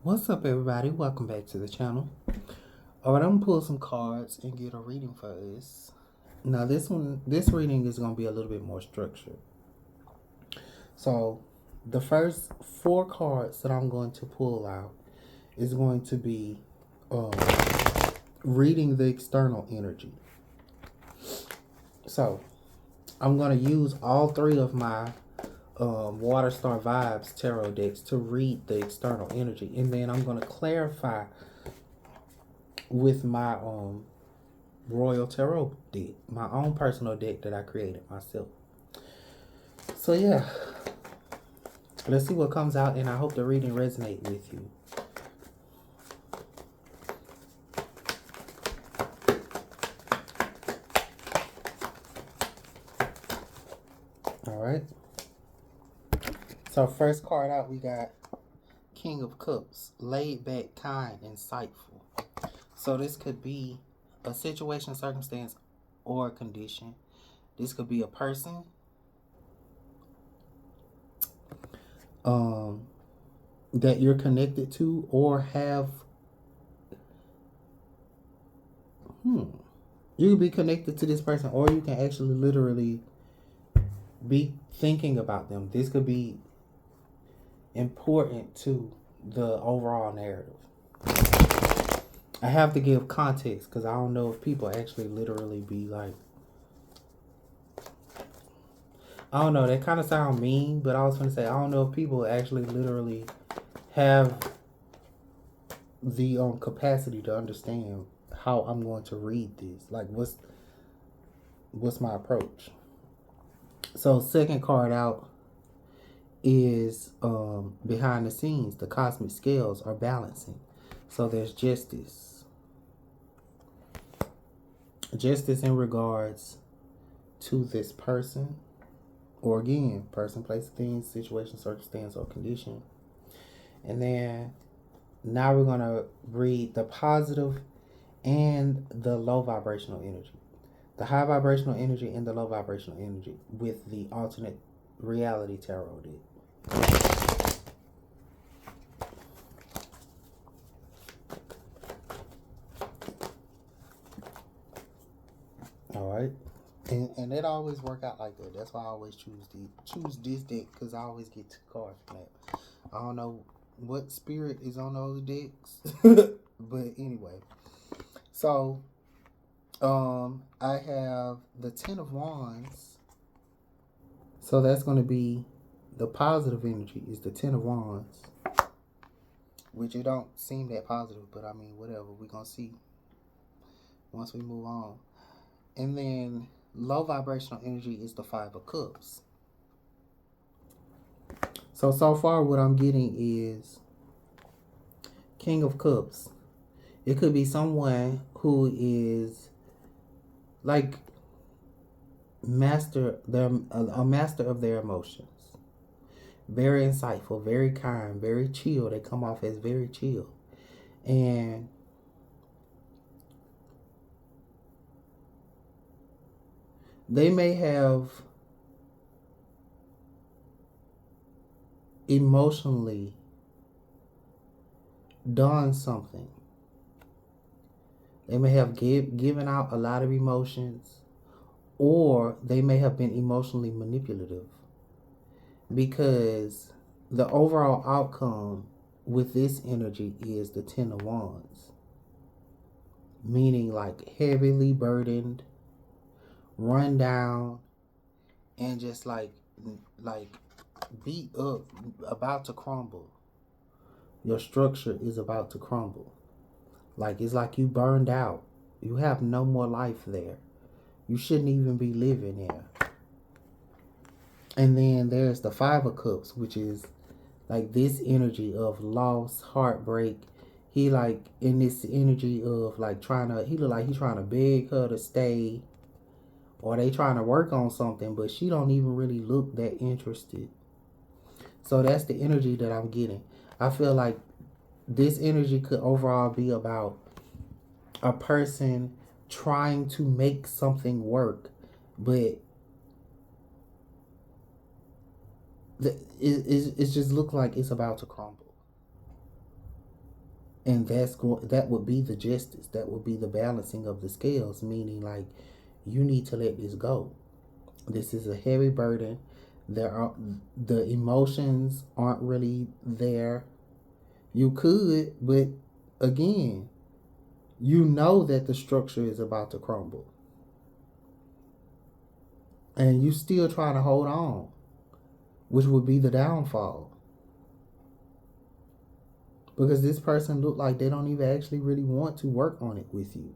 What's up, everybody? Welcome back to the channel. All right, I'm gonna pull some cards and get a reading for us. Now, this reading is gonna be a little bit more structured. So, the first four cards that I'm going to pull out is going to be um, reading the external energy. So, I'm gonna use all three of my Water Star Vibes tarot decks to read the external energy, and then I'm going to clarify with my Royal Tarot deck, my own personal deck that I created myself. So yeah, let's see what comes out, and I hope the reading resonates with you. All right. So first card out, we got King of Cups, laid back, kind, insightful. So this could be a situation, circumstance, or a condition. This could be a person. That you're connected to or have. You could be connected to this person, or you can actually literally be thinking about them. This could be important to the overall narrative. I have to give context because I don't know if people actually literally be like, I don't know, that kind of sound mean, but I was going to say, I don't know if people actually literally have the capacity to understand how I'm going to read this. Like, what's my approach? So, second card out is behind the scenes. The cosmic scales are balancing. So there's justice. Justice in regards to this person, or again, person, place, things, situation, circumstance, or condition. And then now we're going to read the positive and the low vibrational energy. The high vibrational energy and the low vibrational energy with the alternate reality tarot deck. All right. And it always work out like that. That's why I always choose this deck, because I always get 2 cards from that. I don't know what spirit is on those decks, but anyway. So, I have the 10 of Wands. So that's going to be the positive energy is the 10 of Wands, which it don't seem that positive, but I mean, whatever. We're going to see once we move on. And then low vibrational energy is the 5 of Cups. So far what I'm getting is King of Cups. It could be someone who is like a master of their emotions. Very insightful, very kind, very chill. They come off as very chill. And they may have emotionally done something. They may have given out a lot of emotions, or they may have been emotionally manipulative, because the overall outcome with this energy is the 10 of Wands, meaning like heavily burdened, run down, and just like beat up, about to crumble. Your structure is about to crumble. Like, it's like you burned out. You have no more life there. You shouldn't even be living there. And then there's the 5 of Cups, which is like this energy of loss, heartbreak. He like in this energy of like he look like he's trying to beg her to stay, or they trying to work on something, but she don't even really look that interested. So that's the energy that I'm getting. I feel like this energy could overall be about a person trying to make something work, but it just looks like it's about to crumble. And that would be the justice. That would be the balancing of the scales, meaning like you need to let this go. This is a heavy burden. The emotions aren't really there. You could, but again, you know that the structure is about to crumble. And you still trying to hold on, which would be the downfall. Because this person look like they don't even actually really want to work on it with you.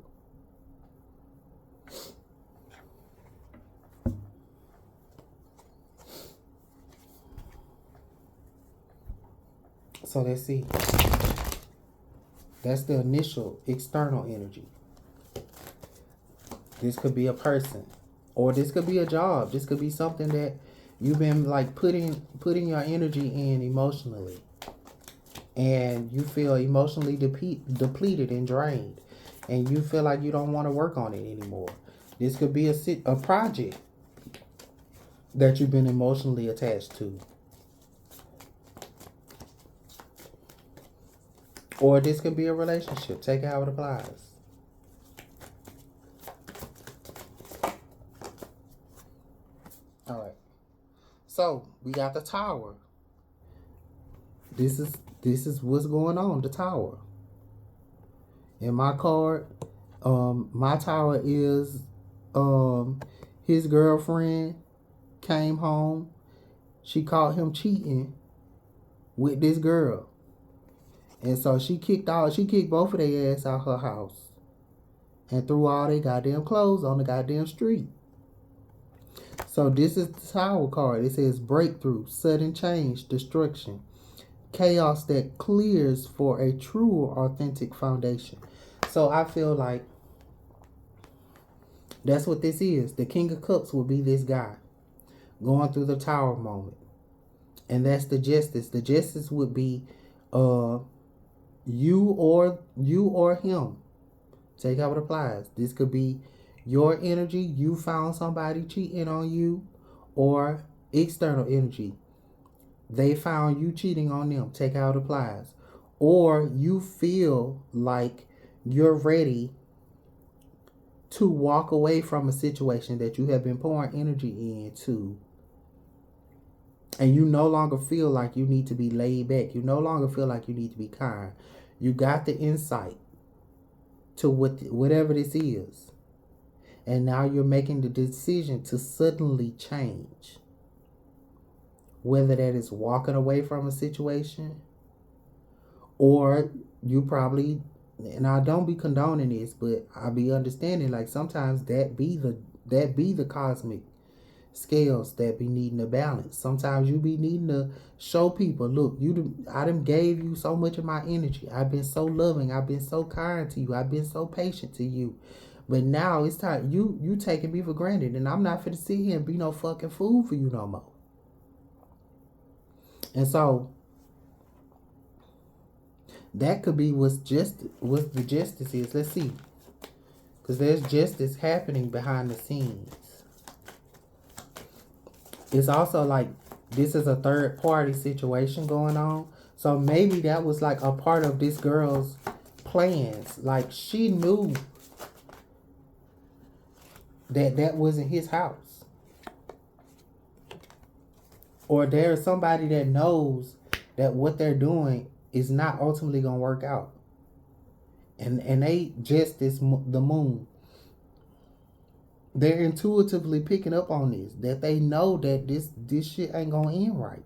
So let's see. That's the initial external energy. This could be a person, or this could be a job. This could be something that you've been like putting your energy in emotionally, and you feel emotionally depleted and drained, and you feel like you don't want to work on it anymore. This could be a project that you've been emotionally attached to. Or this could be a relationship. Take it how it applies. All right. So we got the Tower. This is what's going on. The Tower. In my card, my Tower is his girlfriend came home. She caught him cheating with this girl. And so she kicked both of their ass out her house and threw all their goddamn clothes on the goddamn street. So this is the Tower card. It says breakthrough, sudden change, destruction, chaos that clears for a true or authentic foundation. So I feel like that's what this is. The King of Cups will be this guy going through the Tower moment. And that's the justice. The justice would be you or him. Take how it applies. This could be your energy. You found somebody cheating on you, or external energy. They found you cheating on them. Take how it applies. Or you feel like you're ready to walk away from a situation that you have been pouring energy into, and you no longer feel like you need to be laid back. You no longer feel like you need to be kind. You got the insight to whatever this is. And now you're making the decision to suddenly change. Whether that is walking away from a situation, or you probably, and I don't be condoning this, but I be understanding like sometimes that be the cosmic scales that be needing to balance. Sometimes you be needing to show people, look, I done gave you so much of my energy. I've been so loving. I've been so kind to you. I've been so patient to you. But now it's time you taking me for granted, and I'm not finna sit here and be no fucking fool for you no more. And so that could be what the justice is. Let's see, because there's justice happening behind the scenes. It's also like this is a third party situation going on. So maybe that was like a part of this girl's plans. Like she knew that wasn't his house. Or there's somebody that knows that what they're doing is not ultimately going to work out. And they justice the moon. They're intuitively picking up on this, that they know that this shit ain't gonna end right.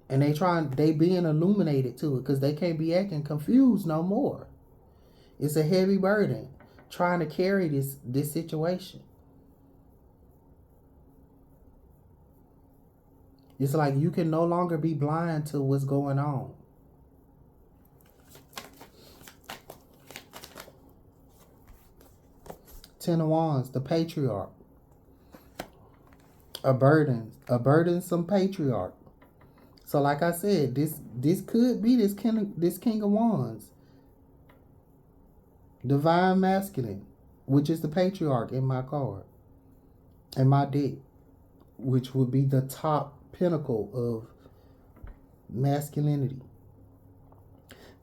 And they being illuminated to it, because they can't be acting confused no more. It's a heavy burden trying to carry this situation. It's like you can no longer be blind to what's going on. Ten of Wands, the patriarch. A burdensome patriarch. So like I said, this could be this King of Wands. Divine masculine, which is the patriarch in my card. In my deck, which would be the top pinnacle masculinity.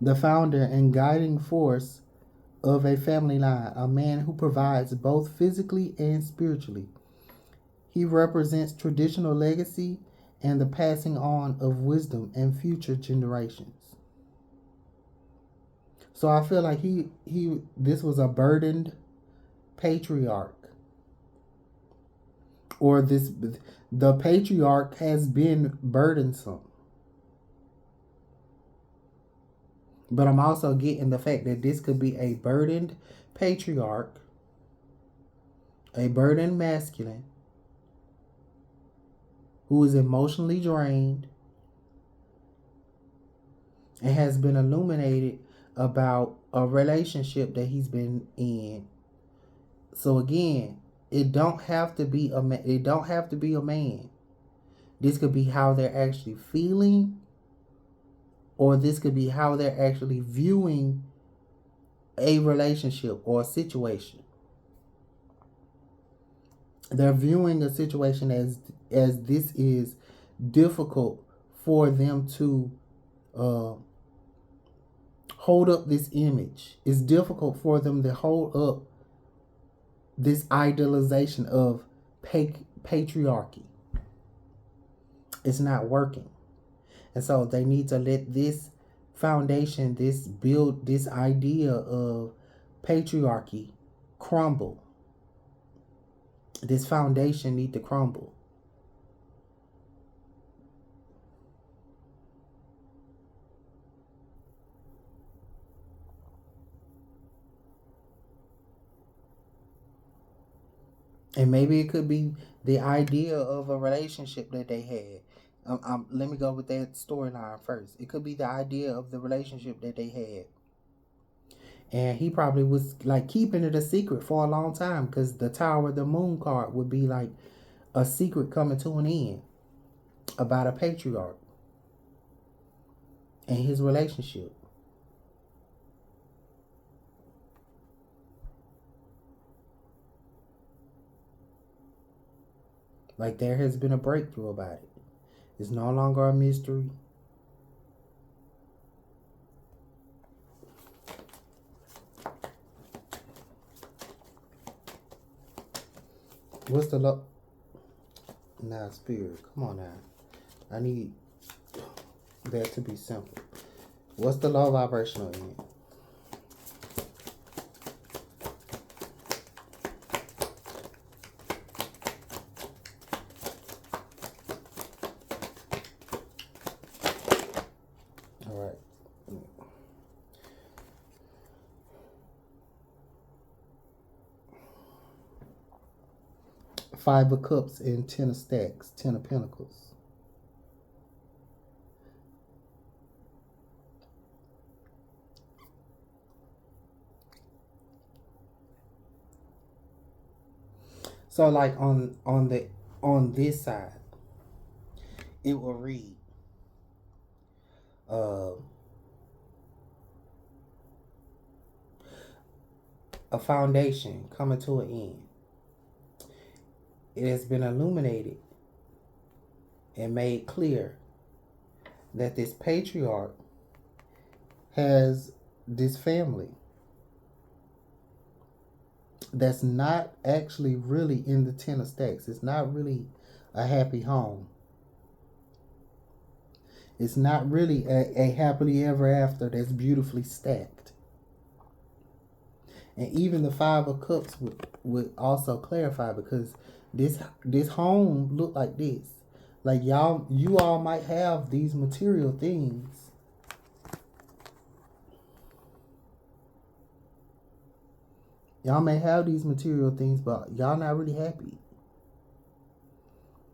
The founder and guiding force of a family line, a man who provides both physically and spiritually. He represents traditional legacy and the passing on of wisdom and future generations. So I feel like this was a burdened patriarch, or the patriarch has been burdensome. But I'm also getting the fact that this could be a burdened patriarch, a burdened masculine who is emotionally drained and has been illuminated about a relationship that he's been in. So again, it don't have to be a man. This could be how they're actually feeling, or this could be how they're actually viewing a relationship or a situation. They're viewing a situation as this is difficult for them to hold up this image. It's difficult for them to hold up this idealization of patriarchy. It's not working. And so they need to let this foundation, this idea of patriarchy crumble. This foundation need to crumble. And maybe it could be the idea of a relationship that they had. Let me go with that storyline first. It could be the idea of the relationship that they had. And he probably was like keeping it a secret for a long time, because the Tower of the Moon card would be like a secret coming to an end about a patriarch and his relationship. Like there has been a breakthrough about it. It's no longer a mystery. What's the love? Nah, spirit. Come on now. I need that to be simple. What's the low vibrational in? All right. 5 of Cups and 10 of Stacks, 10 of Pentacles. So like on this side, it will read a foundation coming to an end. It has been illuminated and made clear that this patriarch has this family that's not actually really in the 10 of Stacks. It's not really a happy home. It's not really a happily ever after that's beautifully stacked. And even the 5 of Cups would also clarify, because this home look like this. Like you all might have these material things. Y'all may have these material things, but y'all not really happy.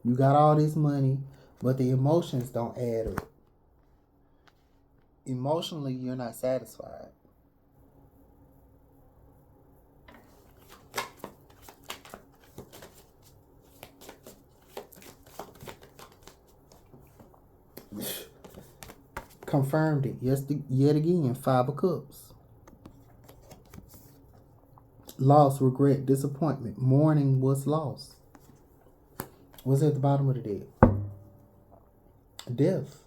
You got all this money, but the emotions don't add up. Emotionally, you're not satisfied. Confirmed it. Yet again, 5 of Cups. Loss, regret, disappointment, mourning what's lost. What's at the bottom of the deck? Death.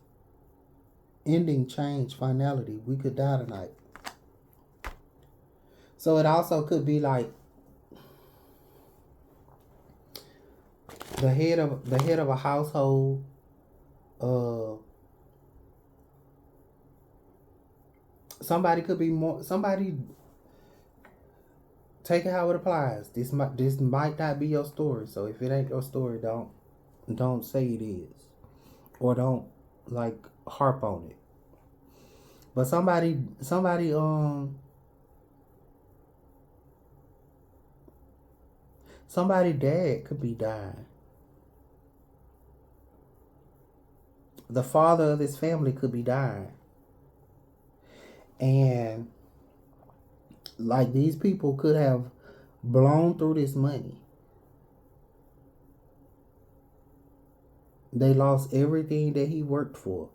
ending, change, finality. We could die tonight. So it also could be like the head of a household. Somebody could be more. Somebody, take it how it applies. This might not be your story. So if it ain't your story, don't say it is, or don't like harp on it. But somebody dad could be dying. The father of this family could be dying. And like these people could have blown through this money. They lost everything that he worked for.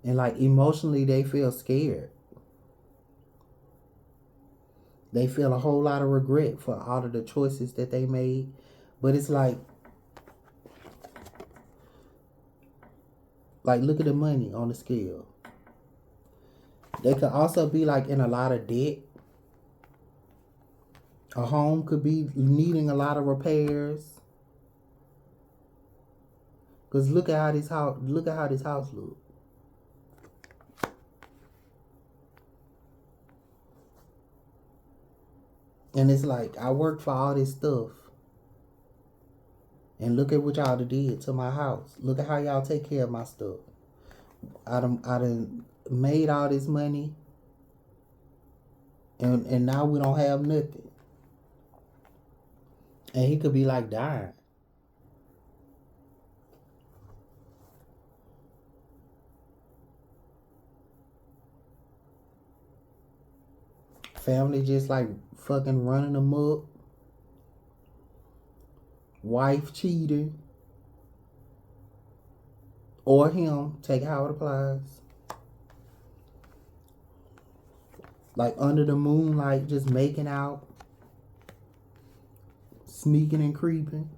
And like emotionally they feel scared. They feel a whole lot of regret for all of the choices that they made. But it's like look at the money on the scale. They could also be like in a lot of debt. A home could be needing a lot of repairs. Cause look at how this house looks. And it's like I worked for all this stuff. And look at what y'all did to my house. Look at how y'all take care of my stuff. I done made all this money. And now we don't have nothing. And he could be like dying. Family just like fucking running them up. Wife cheating. Or him. Take how it applies. Like under the moonlight, just making out. Sneaking and creeping.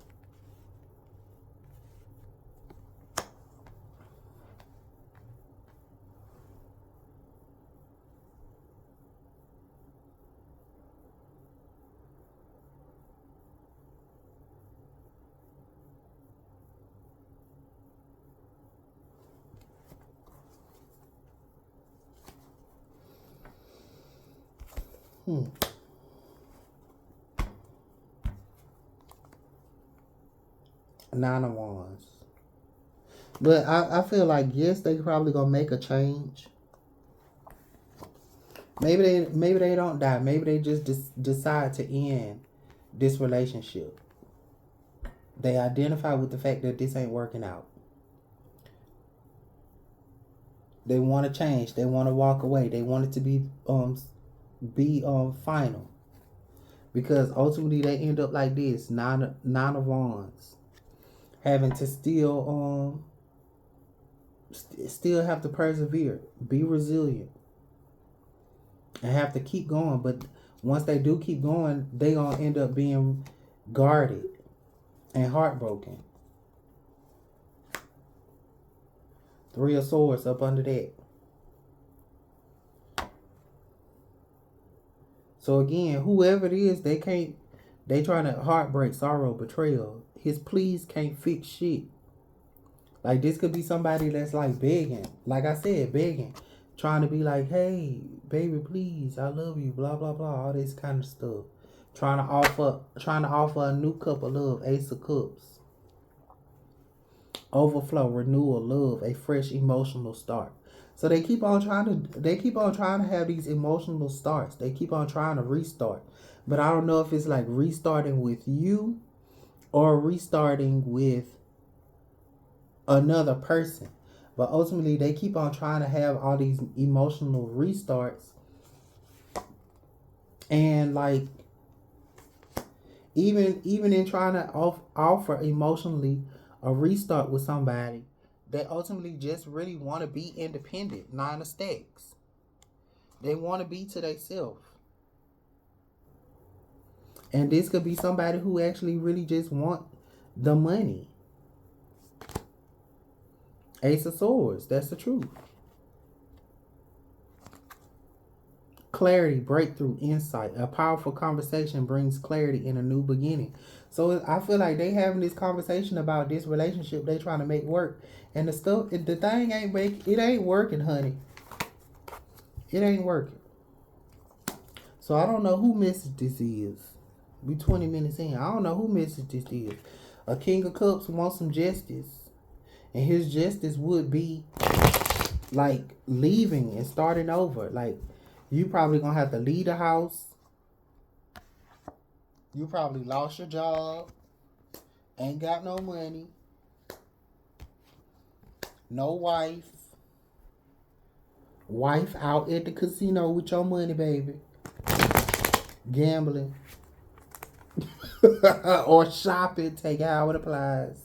Nine of Wands. But I feel like, yes, they probably gonna make a change. Maybe they don't die. Maybe they just decide to end this relationship. They identify with the fact that this ain't working out. They want to change. They want to walk away. They want it to be final. Because ultimately they end up like this. Nine of Wands. Having to still have to persevere. Be resilient. And have to keep going. But once they do keep going, they gonna end up being guarded and heartbroken. Three of Swords up under that. So again, whoever it is, they trying to heartbreak, sorrow, betrayal. His pleas can't fix shit. Like this could be somebody that's like begging. Like I said, begging. Trying to be like, hey, baby, please, I love you, blah, blah, blah, all this kind of stuff. Trying to offer a new cup of love, Ace of Cups. Overflow, renewal, love, a fresh emotional start. So they keep on trying to have these emotional starts. They keep on trying to restart. But I don't know if it's like restarting with you or restarting with another person. But ultimately they keep on trying to have all these emotional restarts. And like even in trying to offer emotionally a restart with somebody, they ultimately just really want to be independent. Nine of Stacks. They want to be to themselves. And this could be somebody who actually really just want the money. Ace of Swords. That's the truth. Clarity, breakthrough, insight. A powerful conversation brings clarity in a new beginning. So I feel like they having this conversation about this relationship they trying to make work, and the thing it ain't working, honey. It ain't working. So I don't know who message this is. We 20 minutes in. I don't know who message this is. A King of Cups wants some justice, and his justice would be like leaving and starting over. Like, you probably gonna have to leave the house. You probably lost your job. Ain't got no money. No wife. Wife out at the casino with your money, baby. Gambling. Or shopping. Take it how it applies.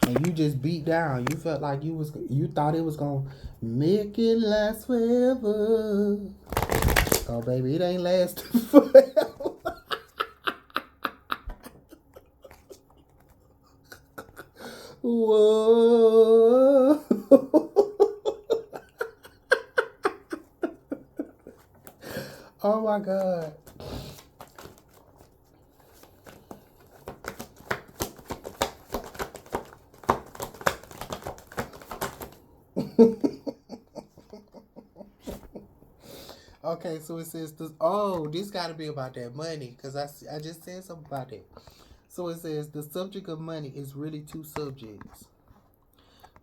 And you just beat down. You felt like you thought it was gonna make it last forever. Oh, baby, it ain't lasting forever. Whoa. Oh my God. Okay, so it says this. Oh, this got to be about that money, because I just said something about it. So it says the subject of money is really two subjects.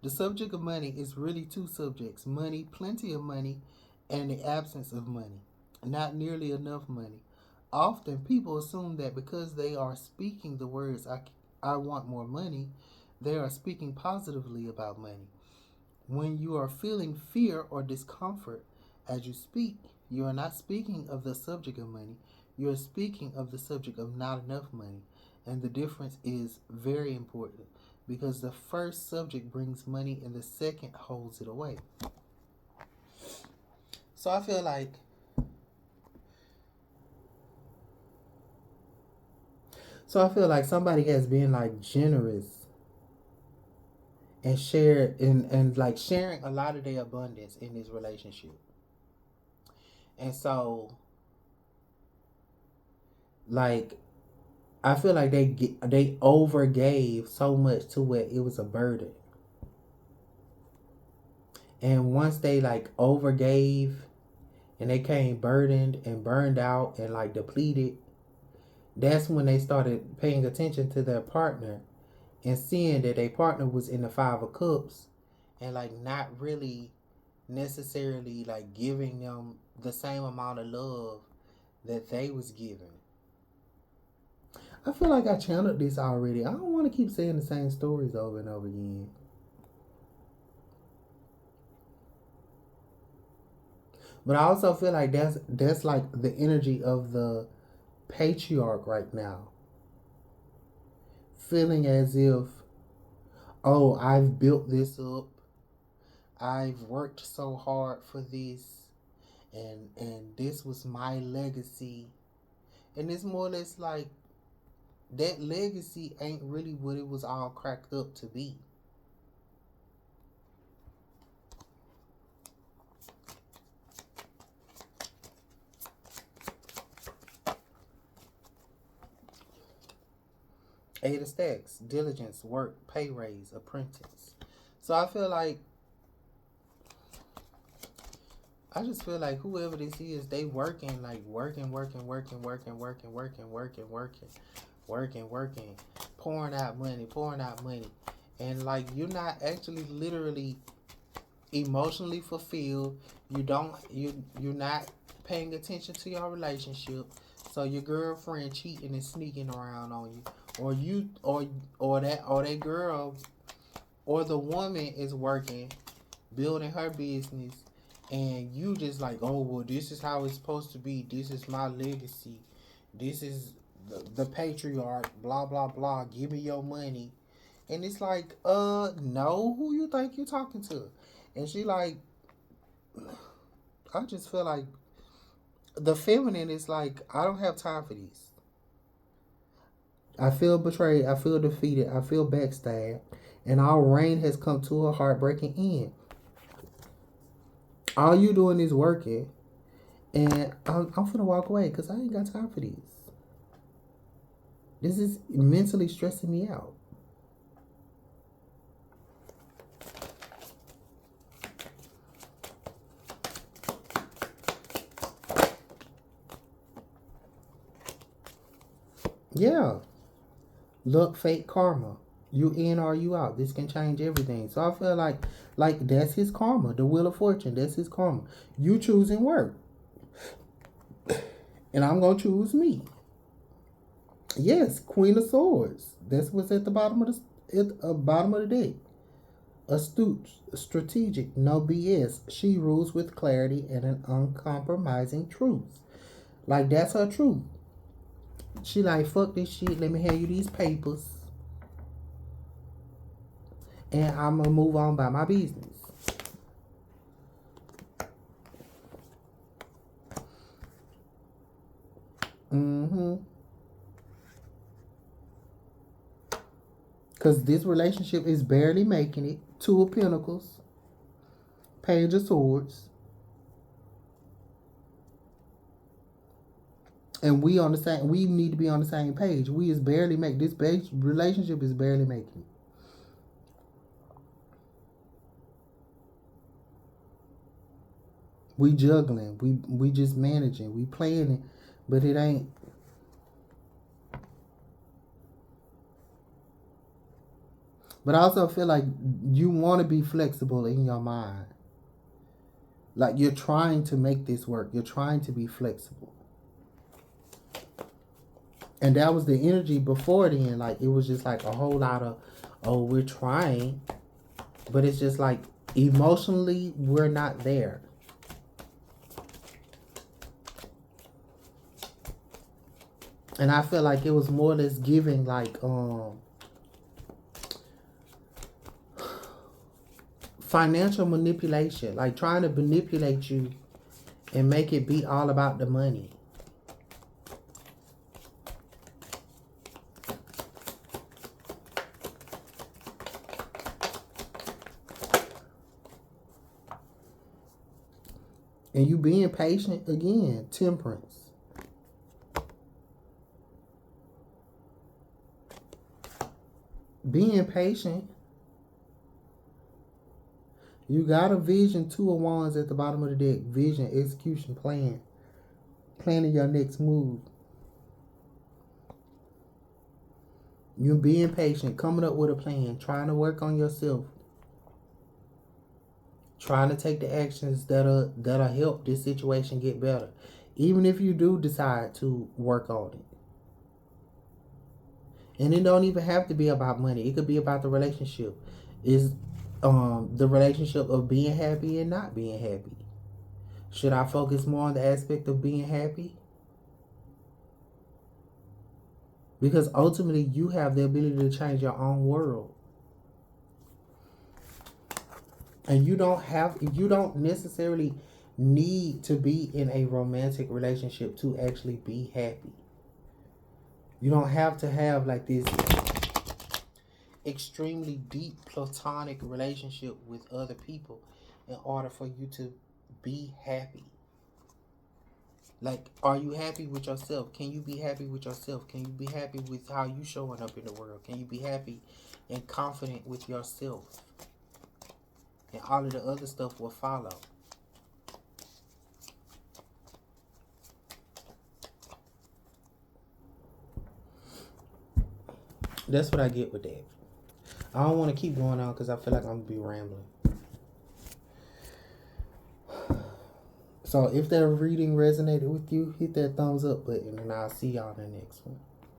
The subject of money is really two subjects: money, plenty of money, and the absence of money, not nearly enough money. Often people assume that because they are speaking the words I want more money, they are speaking positively about money. When you are feeling fear or discomfort as you speak, you are not speaking of the subject of money, you are speaking of the subject of not enough money. And the difference is very important, because the first subject brings money and the second holds it away. So I feel like somebody has been like generous and like sharing a lot of their abundance in this relationship. And so, like, I feel like they overgave so much to where it was a burden. And once they like overgave and they came burdened and burned out and like depleted, that's when they started paying attention to their partner and seeing that their partner was in the Five of Cups and like not really necessarily like giving them the same amount of love that they was giving. I feel like I channeled this already. I don't want to keep saying the same stories over and over again. But I also feel like that's like the energy of the patriarch right now. Feeling as if, oh, I've built this up. I've worked so hard for this, and this was my legacy. And it's more or less like that legacy ain't really what it was all cracked up to be. Eight of Stacks, diligence, work, pay raise, apprentice. So I just feel like whoever this is, they working, like working, pouring out money. And like you're not actually literally emotionally fulfilled. You're not paying attention to your relationship. So your girlfriend cheating and sneaking around on you. Or that girl or the woman is working, building her business, and you just like, oh well, this is how it's supposed to be. This is my legacy. This is the patriarch. Blah blah blah. Give me your money, and it's like, no, who you think you're talking to? And she like, I just feel like the feminine is like, I don't have time for this. I feel betrayed. I feel defeated. I feel backstabbed. And our reign has come to a heartbreaking end. All you doing is working. And I'm finna walk away because I ain't got time for this. This is mentally stressing me out. Yeah. Look, fake karma. You in or you out. This can change everything. So I feel like that's his karma. The wheel of fortune. That's his karma. You choosing work. And I'm gonna choose me. Yes, Queen of Swords. That's what's at the bottom of the deck. Astute, strategic, no BS. She rules with clarity and an uncompromising truth. Like that's her truth. She like, fuck this shit. Let me hand you these papers. And I'm gonna move on by my business. Because this relationship is barely making it. Two of Pentacles. Page of Swords. And we need to be on the same page. We is barely making this relationship is barely making it. We juggling. We just managing. We playing it. But it ain't. But I also feel like you want to be flexible in your mind. Like you're trying to make this work. You're trying to be flexible. And that was the energy before then. Like it was just like a whole lot of, oh, we're trying. But it's just like emotionally, we're not there. And I feel like it was more or less giving like financial manipulation, like trying to manipulate you and make it be all about the money. And you being patient again, temperance. Being patient. You got a vision, Two of Wands at the bottom of the deck. Vision, execution, plan. Planning your next move. You being patient, coming up with a plan, trying to work on yourself. Trying to take the actions that'll help this situation get better. Even if you do decide to work on it. And it don't even have to be about money. It could be about the relationship. Is the relationship of being happy and not being happy. Should I focus more on the aspect of being happy? Because ultimately you have the ability to change your own world. And you don't necessarily need to be in a romantic relationship to actually be happy. You don't have to have like this extremely deep platonic relationship with other people in order for you to be happy. Like, are you happy with yourself? Can you be happy with yourself? Can you be happy with how you showing up in the world? Can you be happy and confident with yourself? And all of the other stuff will follow. That's what I get with that. I don't want to keep going on because I feel like I'm going to be rambling. So if that reading resonated with you, hit that thumbs up button and I'll see y'all in the next one.